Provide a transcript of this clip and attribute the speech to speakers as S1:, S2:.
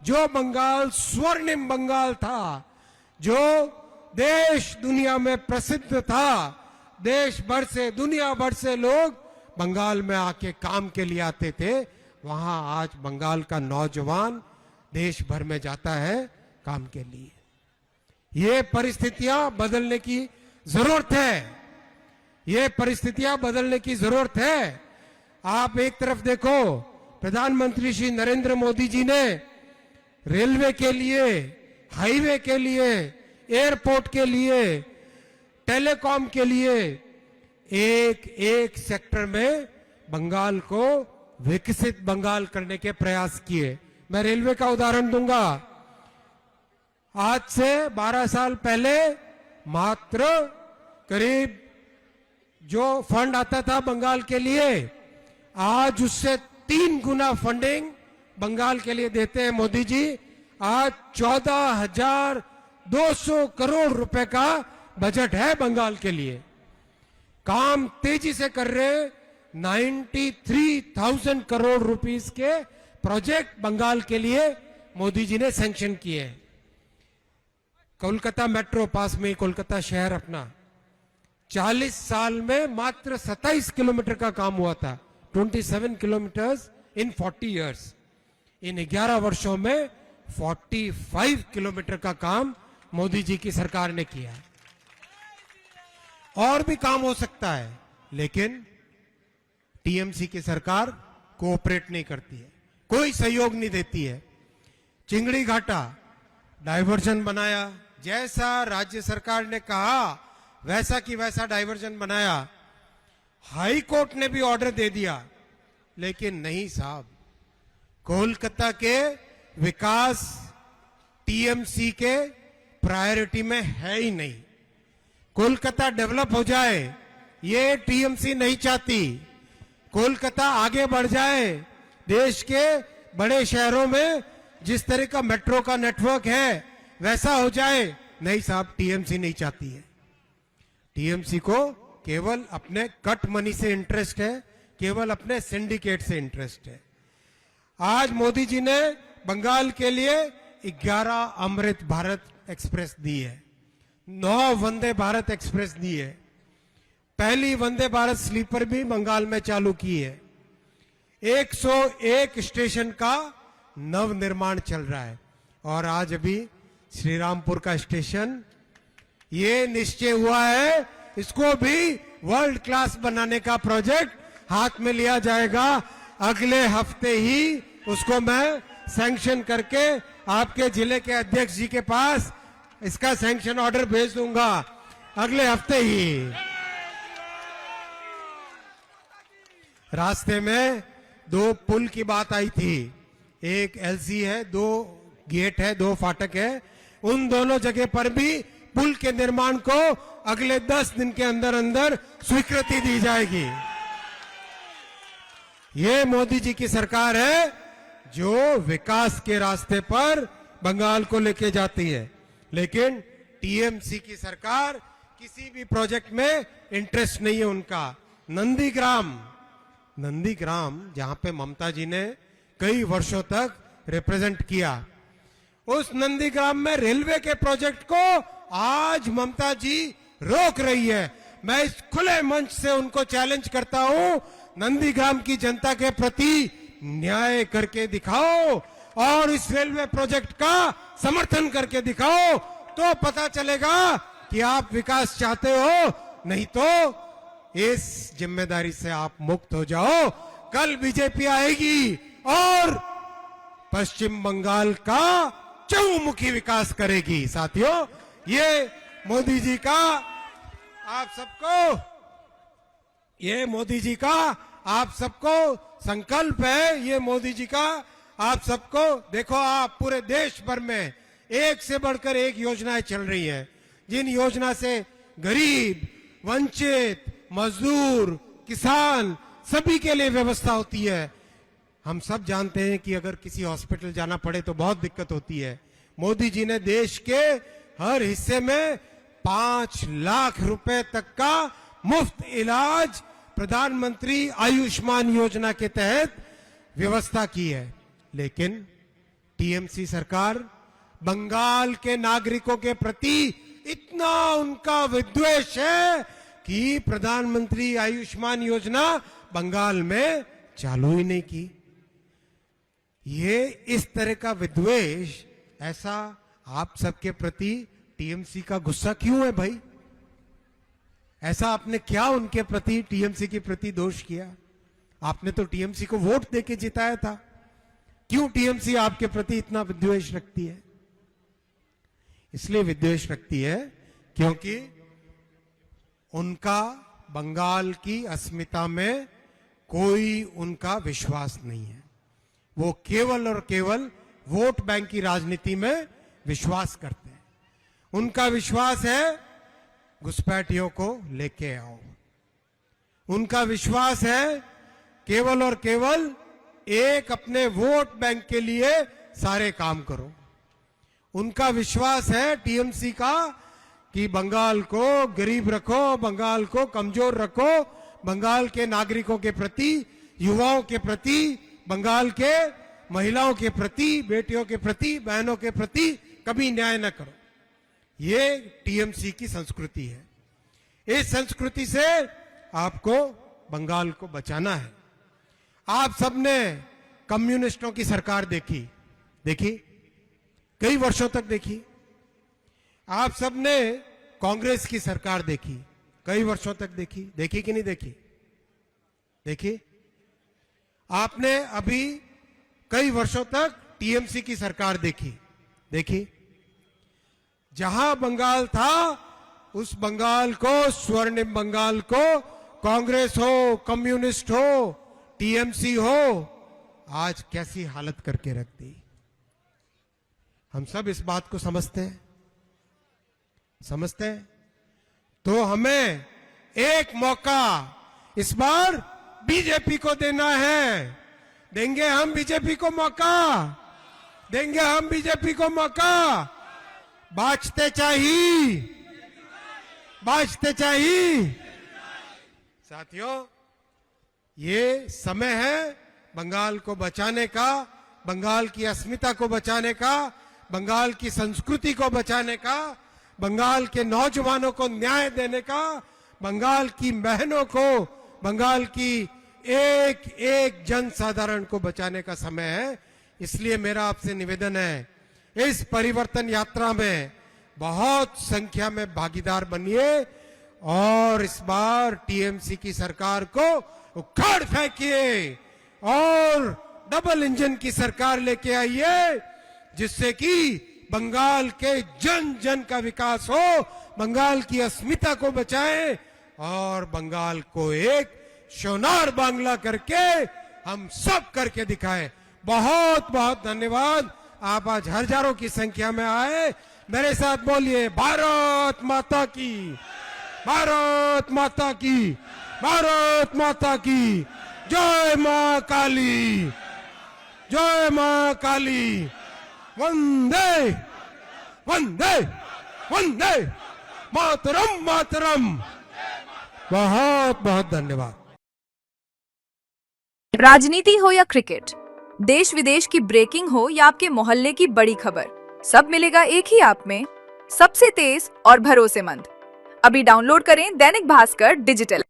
S1: जो बंगाल स्वर्णिम बंगाल था, जो देश दुनिया में प्रसिद्ध था, देश भर से दुनिया भर से लोग बंगाल में आके काम के लिए आते थे, वहां आज बंगाल का नौजवान देश भर में जाता है काम के लिए। ये परिस्थितियां बदलने की जरूरत है, ये परिस्थितियां बदलने की जरूरत है। आप एक तरफ देखो, प्रधानमंत्री श्री नरेंद्र मोदी जी ने रेलवे के लिए, हाईवे के लिए, एयरपोर्ट के लिए, टेलीकॉम के लिए एक एक सेक्टर में बंगाल को विकसित बंगाल करने के प्रयास किए। मैं रेलवे का उदाहरण दूंगा। आज से 12 साल पहले मात्र करीब जो फंड आता था बंगाल के लिए, आज उससे 3 गुना फंडिंग बंगाल के लिए देते हैं मोदी जी। आज 14,200 करोड़ रुपए का बजट है बंगाल के लिए। काम तेजी से कर रहे 93,000 करोड़ रुपीस के प्रोजेक्ट बंगाल के लिए मोदी जी ने सैंक्शन किए हैं। कोलकाता मेट्रो, पास में कोलकाता शहर अपना, 40 साल में मात्र 27 किलोमीटर का काम हुआ था, 27 किलोमीटर्स इन 40 इयर्स। इन 11 वर्षों में 45 किलोमीटर का काम मोदी जी की सरकार ने किया है। और भी काम हो सकता है, लेकिन टीएमसी की सरकार कोऑपरेट नहीं करती है, कोई सहयोग नहीं देती है। चिंगड़ी घाटा डायवर्जन बनाया, जैसा राज्य सरकार ने कहा वैसा की वैसा डायवर्जन बनाया। हाई कोर्ट ने भी ऑर्डर दे दिया, लेकिन नहीं साहब, कोलकाता के विकास टीएमसी के प्रायोरिटी में है ही नहीं। कोलकाता डेवलप हो जाए ये टीएमसी नहीं चाहती। कोलकाता आगे बढ़ जाए, देश के बड़े शहरों में जिस तरह का मेट्रो का नेटवर्क है वैसा हो जाए, नहीं साहब, टीएमसी नहीं चाहती है। टीएमसी को केवल अपने कट मनी से इंटरेस्ट है, केवल अपने सिंडिकेट से इंटरेस्ट है। आज मोदी जी ने बंगाल के लिए 11 अमृत भारत एक्सप्रेस दी है, 9 वंदे भारत एक्सप्रेस दी है, पहली वंदे भारत स्लीपर भी बंगाल में चालू की है। 101 स्टेशन का नव निर्माण चल रहा है। और आज अभी श्रीरामपुर का स्टेशन, ये निश्चय हुआ है इसको भी वर्ल्ड क्लास बनाने का प्रोजेक्ट हाथ में लिया जाएगा। अगले हफ्ते ही उसको मैं सैंक्शन करके आपके जिले के अध्यक्ष जी के पास इसका सैंक्शन ऑर्डर भेज दूंगा, अगले हफ्ते ही। रास्ते में 2 पुल की बात आई थी, एक एलसी है, 2 गेट है, 2 फाटक है। उन दोनों जगह पर भी पुल के निर्माण को अगले 10 दिन के अंदर अंदर स्वीकृति दी जाएगी। ये मोदी जी की सरकार है जो विकास के रास्ते पर बंगाल को लेके जाती है। लेकिन टीएमसी की सरकार किसी भी प्रोजेक्ट में इंटरेस्ट नहीं है उनका। नंदीग्राम जहां पे ममता जी ने कई वर्षों तक रिप्रेजेंट किया, उस नंदीग्राम में रेलवे के प्रोजेक्ट को आज ममता जी रोक रही है। मैं इस खुले मंच से उनको चैलेंज करता हूं, नंदीग्राम की जनता के प्रति न्याय करके दिखाओ और इस रेलवे प्रोजेक्ट का समर्थन करके दिखाओ, तो पता चलेगा कि आप विकास चाहते हो, नहीं तो इस जिम्मेदारी से आप मुक्त हो जाओ। कल बीजेपी आएगी और पश्चिम बंगाल का चहुमुखी विकास करेगी। साथियों, ये मोदी जी का आप सबको संकल्प है, ये मोदी जी का आप सबको। देखो, आप पूरे देश भर में एक से बढ़कर एक योजनाएं चल रही हैं, जिन योजना से गरीब, वंचित, मजदूर, किसान सभी के लिए व्यवस्था होती है। हम सब जानते हैं कि अगर किसी हॉस्पिटल जाना पड़े तो बहुत दिक्कत होती है। मोदी जी ने देश के हर हिस्से में 5 लाख रुपए तक का मुफ्त इलाज प्रधानमंत्री आयुष्मान योजना के तहत व्यवस्था की है। लेकिन टीएमसी सरकार बंगाल के नागरिकों के प्रति इतना उनका विद्वेष है कि प्रधानमंत्री आयुष्मान योजना बंगाल में चालू ही नहीं की। ये इस तरह का विद्वेष, ऐसा आप सबके प्रति टीएमसी का गुस्सा क्यों है भाई? ऐसा आपने क्या उनके प्रति, टीएमसी के प्रति दोष किया? आपने तो टीएमसी को वोट देके जिताया था। क्यों टीएमसी आपके प्रति इतना विद्वेष रखती है? इसलिए विद्वेष रखती है क्योंकि उनका बंगाल की अस्मिता में कोई उनका विश्वास नहीं है। वो केवल और केवल वोट बैंक की राजनीति में विश्वास करते हैं। उनका विश्वास है घुसपैठियों को लेके आओ। उनका विश्वास है केवल और केवल एक अपने वोट बैंक के लिए सारे काम करो। उनका विश्वास है टीएमसी का कि बंगाल को गरीब रखो, बंगाल को कमजोर रखो, बंगाल के नागरिकों के प्रति, युवाओं के प्रति, बंगाल के महिलाओं के प्रति, बेटियों के प्रति, बहनों के प्रति कभी न्याय न करो। ये टीएमसी की संस्कृति है। इस संस्कृति से आपको बंगाल को बचाना है। आप सबने कम्युनिस्टों की सरकार देखी कई वर्षों तक देखी। आप सबने कांग्रेस की सरकार देखी, कई वर्षों तक देखी कि नहीं देखी? आपने अभी कई वर्षों तक टीएमसी की सरकार देखी। जहां बंगाल था उस बंगाल को, स्वर्णिम बंगाल को, कांग्रेस हो, कम्युनिस्ट हो, टीएमसी हो, आज कैसी हालत करके रख दी। हम सब इस बात को समझते हैं। तो हमें एक मौका इस बार बीजेपी को देना है। देंगे हम बीजेपी को मौका। बाँचते चाहिए। साथियों, ये समय है बंगाल को बचाने का, बंगाल की अस्मिता को बचाने का, बंगाल की संस्कृति को बचाने का, बंगाल के नौजवानों को न्याय देने का, बंगाल की बहनों को, बंगाल की एक एक जनसाधारण को बचाने का समय है। इसलिए मेरा आपसे निवेदन है, इस परिवर्तन यात्रा में बहुत संख्या में भागीदार बनिए और इस बार टीएमसी की सरकार को उखाड़ फेंकिए और डबल इंजन की सरकार लेके आइए, जिससे कि बंगाल के जन जन का विकास हो, बंगाल की अस्मिता को बचाएं और बंगाल को एक सोनार बांग्ला करके हम सब करके दिखाएं। बहुत बहुत धन्यवाद। आप आज हजारों की संख्या में आए। मेरे साथ बोलिए, भारत माता की, भारत माता की, भारत माता की जय मां काली, जय मां काली। वंदे वंदे वंदे मातरम मातरम। बहुत बहुत धन्यवाद।
S2: राजनीति हो या क्रिकेट, देश विदेश की ब्रेकिंग हो या आपके मोहल्ले की बड़ी खबर, सब मिलेगा एक ही ऐप में, सबसे तेज और भरोसेमंद। अभी डाउनलोड करें दैनिक भास्कर डिजिटल।